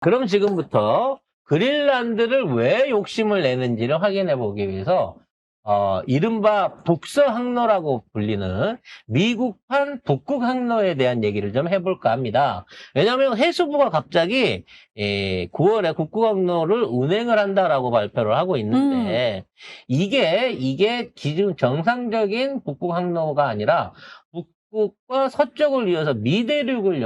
그럼 지금부터 그린란드를 왜 욕심을 내는지를 확인해 보기 위해서 이른바 북서항로라고 불리는 미국판 북극 항로에 대한 얘기를 좀 해볼까 합니다. 왜냐하면 해수부가 갑자기 9월에 북극항로를 운행을 한다라고 발표를 하고 있는데 이게 기존 정상적인 북극항로가 아니라 북극과 서쪽을 이어서 미대륙을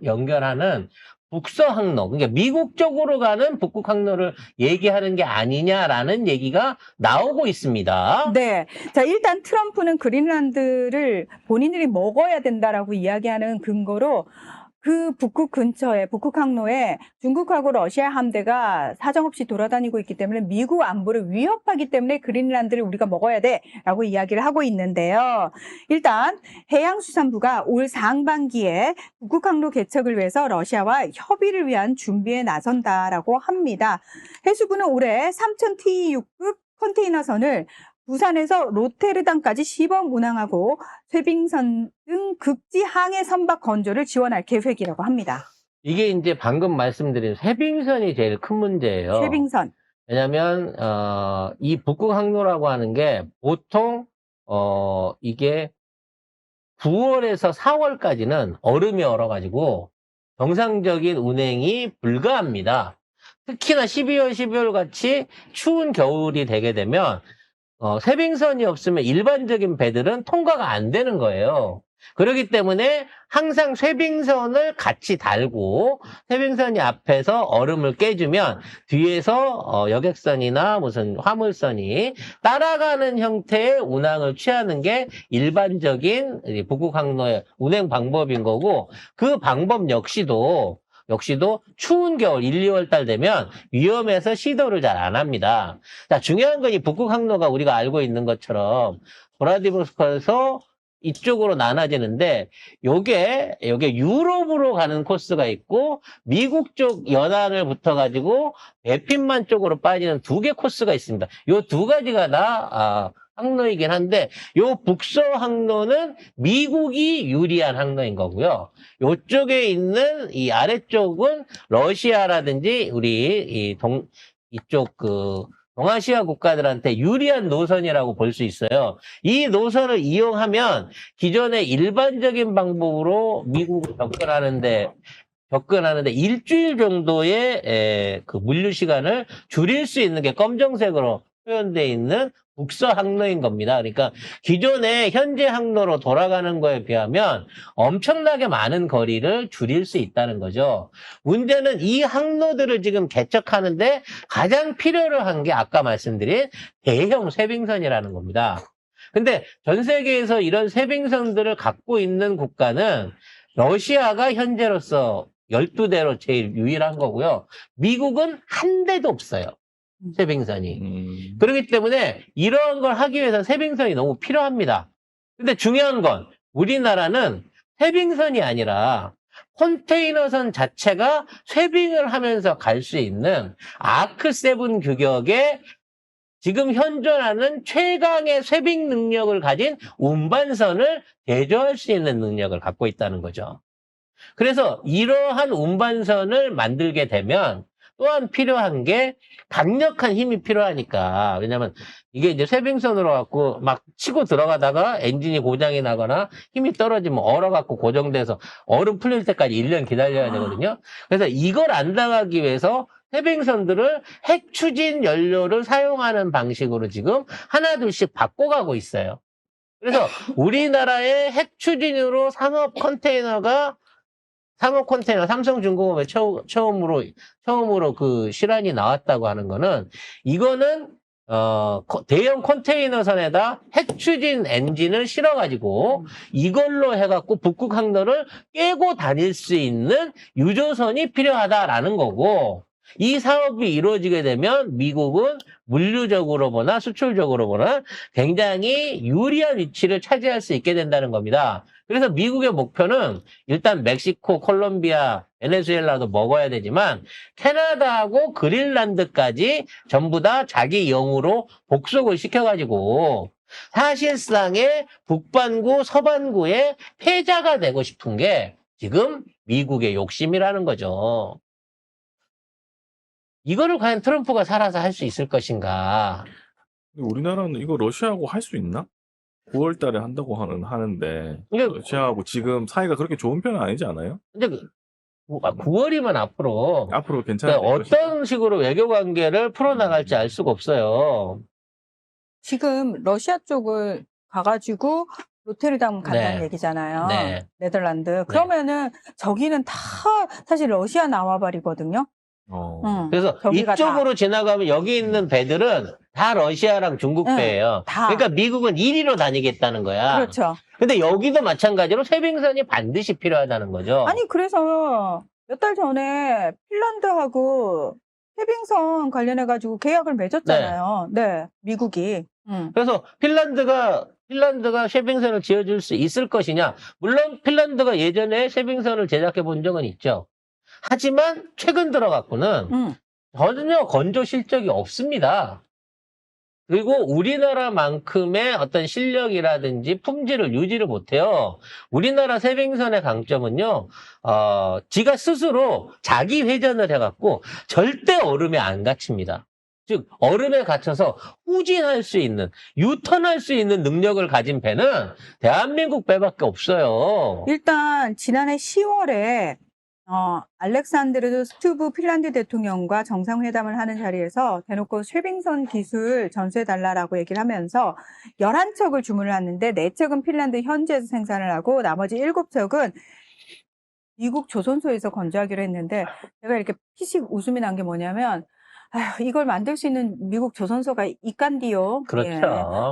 연결하는 북서항로, 그러니까 미국 쪽으로 가는 북극항로를 얘기하는 게 아니냐라는 얘기가 나오고 있습니다. 네. 자, 일단 트럼프는 그린란드를 본인들이 먹어야 된다라고 이야기하는 근거로 그 북극 근처에, 북극 항로에 중국하고 러시아 함대가 사정없이 돌아다니고 있기 때문에 미국 안보를 위협하기 때문에 그린란드를 우리가 먹어야 돼라고 이야기를 하고 있는데요. 일단 해양수산부가 올 상반기에 북극 항로 개척을 위해서 러시아와 협의를 위한 준비에 나선다라고 합니다. 해수부는 올해 3000TEU급 컨테이너선을 부산에서 로테르담까지 시범 운항하고 쇄빙선 등 극지 항해 선박 건조를 지원할 계획이라고 합니다. 이게 이제 방금 말씀드린 쇄빙선이 제일 큰 문제예요. 쇄빙선. 왜냐면 이 북극항로라고 하는 게 보통 이게 9월에서 4월까지는 얼음이 얼어가지고 정상적인 운행이 불가합니다. 특히나 12월, 12월 같이 추운 겨울이 되게 되면 쇄빙선이 없으면 일반적인 배들은 통과가 안 되는 거예요. 그렇기 때문에 항상 쇄빙선을 같이 달고 쇄빙선이 앞에서 얼음을 깨주면 뒤에서 여객선이나 무슨 화물선이 따라가는 형태의 운항을 취하는 게 일반적인 북극항로의 운행 방법인 거고, 그 방법 역시도 추운 겨울 1, 2월 달 되면 위험해서 시도를 잘 안 합니다. 자, 중요한 건 이 북극항로가 우리가 알고 있는 것처럼 브라디보스토크에서 이쪽으로 나눠지는데 요게 유럽으로 가는 코스가 있고 미국 쪽 연안을 붙어가지고 베핀만 쪽으로 빠지는 두 개 코스가 있습니다. 요 두 가지가 다 항로이긴 한데 요 북서 항로는 미국이 유리한 항로인 거고요. 요쪽에 있는 이 아래쪽은 러시아라든지 우리 이쪽 동아시아 국가들한테 유리한 노선이라고 볼 수 있어요. 이 노선을 이용하면 기존의 일반적인 방법으로 미국을 접근하는데 일주일 정도의 그 물류 시간을 줄일 수 있는 게 검정색으로 표현되어 있는 북서 항로인 겁니다. 그러니까 기존의 현재 항로로 돌아가는 거에 비하면 엄청나게 많은 거리를 줄일 수 있다는 거죠. 문제는 이 항로들을 지금 개척하는데 가장 필요로 한 게 아까 말씀드린 대형 쇄빙선이라는 겁니다. 근데 전 세계에서 이런 쇄빙선들을 갖고 있는 국가는 러시아가 현재로서 12대로 제일 유일한 거고요. 미국은 한 대도 없어요. 쇄빙선이. 그렇기 때문에 이런 걸 하기 위해서 쇄빙선이 너무 필요합니다. 근데 중요한 건 우리나라는 쇄빙선이 아니라 컨테이너선 자체가 쇄빙을 하면서 갈 수 있는 아크7 규격의 지금 현존하는 최강의 쇄빙 능력을 가진 운반선을 대조할 수 있는 능력을 갖고 있다는 거죠. 그래서 이러한 운반선을 만들게 되면 또한 필요한 게 강력한 힘이 필요하니까. 왜냐면 이게 이제 쇄빙선으로 갖고 막 치고 들어가다가 엔진이 고장이 나거나 힘이 떨어지면 얼어갖고 고정돼서 얼음 풀릴 때까지 1년 기다려야 되거든요. 그래서 이걸 안 당하기 위해서 쇄빙선들을 핵 추진 연료를 사용하는 방식으로 지금 하나둘씩 바꿔가고 있어요. 그래서 우리나라의 핵 추진으로 상업 컨테이너 삼성중공업에 처음으로 그 실안이 나왔다고 하는 거는 이거는 대형 컨테이너선에다 핵 추진 엔진을 실어가지고 이걸로 해갖고 북극 항로를 깨고 다닐 수 있는 유조선이 필요하다라는 거고, 이 사업이 이루어지게 되면 미국은 물류적으로 보나 수출적으로 보나 굉장히 유리한 위치를 차지할 수 있게 된다는 겁니다. 그래서 미국의 목표는 일단 멕시코, 콜롬비아, 베네수엘라도 먹어야 되지만 캐나다하고 그린란드까지 전부 다 자기 영으로 복속을 시켜가지고 사실상의 북반구, 서반구의 패자가 되고 싶은 게 지금 미국의 욕심이라는 거죠. 이거를 과연 트럼프가 살아서 할 수 있을 것인가? 근데 우리나라는 이거 러시아하고 할 수 있나? 9월 달에 한다고 하는데 이게 러시아하고 지금 사이가 그렇게 좋은 편은 아니지 않아요? 근데 9월이면 앞으로 앞으로 괜찮을 그러니까 것이다. 어떤 식으로 외교 관계를 풀어나갈지 알 수가 없어요. 지금 러시아 쪽을 가가지고 로테르담 간다는 네. 얘기잖아요. 네. 네덜란드. 그러면은 저기는 다 사실 러시아 나와버리거든요. 그래서 저기가 이쪽으로 지나가면 여기 있는 배들은 다 러시아랑 중국 응, 배예요. 다. 그러니까 미국은 1위로 다니겠다는 거야. 그렇죠. 근데 여기도 마찬가지로 쇄빙선이 반드시 필요하다는 거죠. 아니 그래서 몇 달 전에 핀란드하고 해빙선 관련해가지고 계약을 맺었잖아요. 네, 미국이. 그래서 핀란드가 쇄빙선을 지어줄 수 있을 것이냐. 물론 핀란드가 예전에 쇄빙선을 제작해 본 적은 있죠. 하지만 최근 들어갖고는 전혀 건조 실적이 없습니다. 그리고 우리나라만큼의 어떤 실력이라든지 품질을 유지를 못해요. 우리나라 쇄빙선의 강점은요, 지가 스스로 자기 회전을 해갖고 절대 얼음에 안 갇힙니다. 즉, 얼음에 갇혀서 후진할 수 있는, 유턴할 수 있는 능력을 가진 배는 대한민국 배밖에 없어요. 일단 지난해 10월에 알렉산드르 스투브 핀란드 대통령과 정상회담을 하는 자리에서 대놓고 쇄빙선 기술 전수해달라고 얘기를 하면서 11척을 주문을 하는데 4척은 핀란드 현지에서 생산을 하고 나머지 7척은 미국 조선소에서 건조하기로 했는데 제가 이렇게 피식 웃음이 난 게 뭐냐면 아휴, 이걸 만들 수 있는 미국 조선소가 있간디요. 그렇죠. 예.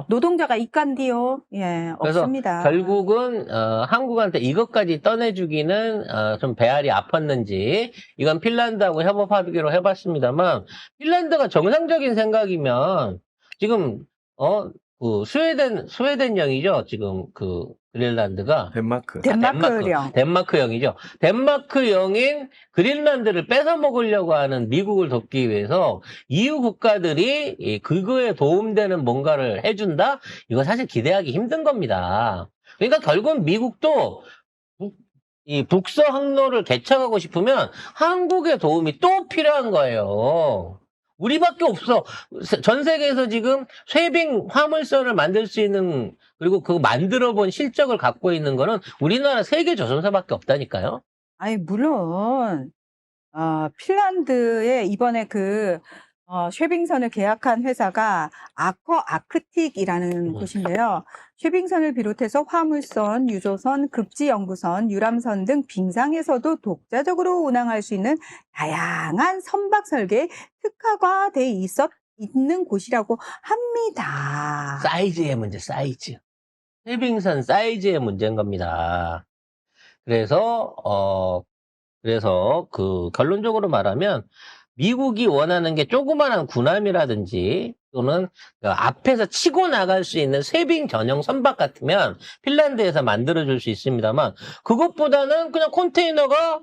노동자가 있간디요. 예, 그래서 없습니다. 결국은 한국한테 이것까지 떠내주기는 좀 배알이 아팠는지 이건 핀란드하고 협업하기로 해봤습니다만 핀란드가 정상적인 생각이면 지금 그 스웨덴령이죠. 지금 그 그린란드가 덴마크. 덴마크령이죠. 덴마크령인 그린란드를 뺏어 먹으려고 하는 미국을 돕기 위해서 EU 국가들이 그거에 도움되는 뭔가를 해준다? 이거 사실 기대하기 힘든 겁니다. 그러니까 결국은 미국도 이 북서 항로를 개척하고 싶으면 한국의 도움이 또 필요한 거예요. 우리밖에 없어. 전 세계에서 지금 쇄빙 화물선을 만들 수 있는 그리고 그 만들어 본 실적을 갖고 있는 거는 우리나라 세계 조선사밖에 없다니까요. 아니 물론 핀란드에 이번에 쇄빙선을 계약한 회사가 아크틱이라는 곳인데요. 쇄빙선을 비롯해서 화물선, 유조선, 급지연구선, 유람선 등 빙상에서도 독자적으로 운항할 수 있는 다양한 선박 설계에 특화가 돼 있는 곳이라고 합니다. 사이즈의 문제, 사이즈. 쇄빙선 사이즈의 문제인 겁니다. 그래서 결론적으로 말하면 미국이 원하는 게 조그마한 군함이라든지 또는 앞에서 치고 나갈 수 있는 쇄빙 전용 선박 같으면 핀란드에서 만들어줄 수 있습니다만 그것보다는 그냥 컨테이너가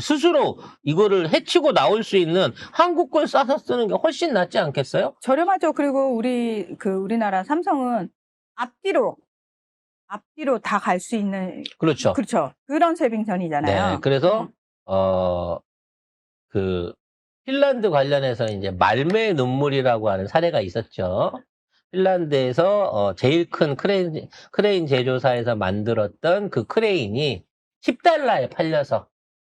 스스로 이거를 해치고 나올 수 있는 한국 걸 싸서 쓰는 게 훨씬 낫지 않겠어요? 저렴하죠. 그리고 우리나라 삼성은 앞뒤로 다 갈 수 있는 그렇죠. 그렇죠. 그런 쇄빙선이잖아요. 네, 그래서 핀란드 관련해서 이제 말매의 눈물이라고 하는 사례가 있었죠. 핀란드에서 제일 큰 크레인 제조사에서 만들었던 그 크레인이 10달러에 팔려서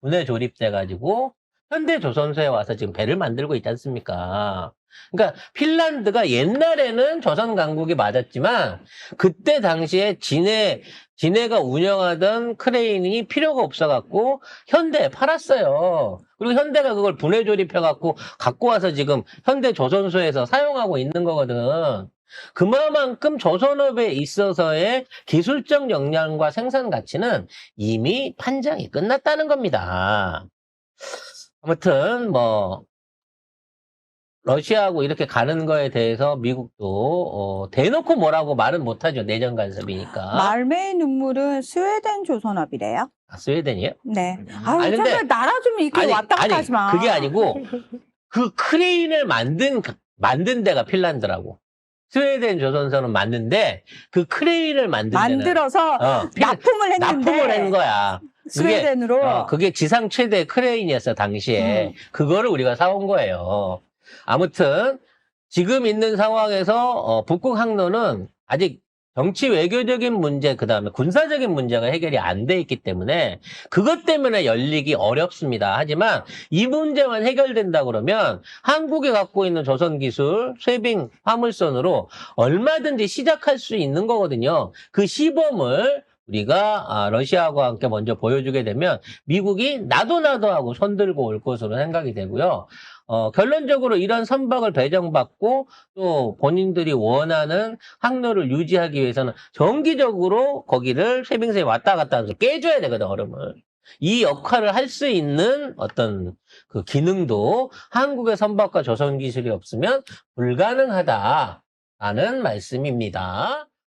분해 조립돼가지고 현대조선소에 와서 지금 배를 만들고 있지 않습니까? 그러니까 핀란드가 옛날에는 조선 강국이 맞았지만 그때 당시에 진해가 운영하던 크레인이 필요가 없어갖고 현대에 팔았어요. 그리고 현대가 그걸 분해 조립해갖고 갖고 와서 지금 현대조선소에서 사용하고 있는 거거든. 그만큼 조선업에 있어서의 기술적 역량과 생산 가치는 이미 판장이 끝났다는 겁니다. 아무튼 러시아하고 이렇게 가는 거에 대해서 미국도 대놓고 뭐라고 말은 못하죠. 내정 간섭이니까. 말매의 눈물은 스웨덴 조선업이래요. 스웨덴이에요? 네. 아니, 근데- 정말 나라 좀 이렇게 왔다 갔다 하지 마. 그게 아니고 그 크레인을 만든 데가 핀란드라고. 스웨덴 조선소는 맞는데 그 크레인을 만든 데는 만들어서 납품을 했는데 납품을 한 거야. 스웨덴으로. 그게 지상 최대 크레인이었어, 당시에. 그거를 우리가 사온 거예요. 아무튼, 지금 있는 상황에서, 북극 항로는 아직 정치 외교적인 문제, 그 다음에 군사적인 문제가 해결이 안 돼 있기 때문에 그것 때문에 열리기 어렵습니다. 하지만 이 문제만 해결된다 그러면 한국이 갖고 있는 조선기술, 쇠빙, 화물선으로 얼마든지 시작할 수 있는 거거든요. 그 시범을 우리가 러시아와 함께 먼저 보여주게 되면 미국이 나도 하고 손들고 올 것으로 생각이 되고요. 결론적으로 이런 선박을 배정받고 또 본인들이 원하는 항로를 유지하기 위해서는 정기적으로 거기를 쇠빙선이 왔다 갔다 하면서 깨줘야 되거든, 얼음을. 이 역할을 할 수 있는 어떤 그 기능도 한국의 선박과 조선 기술이 없으면 불가능하다라는 말씀입니다.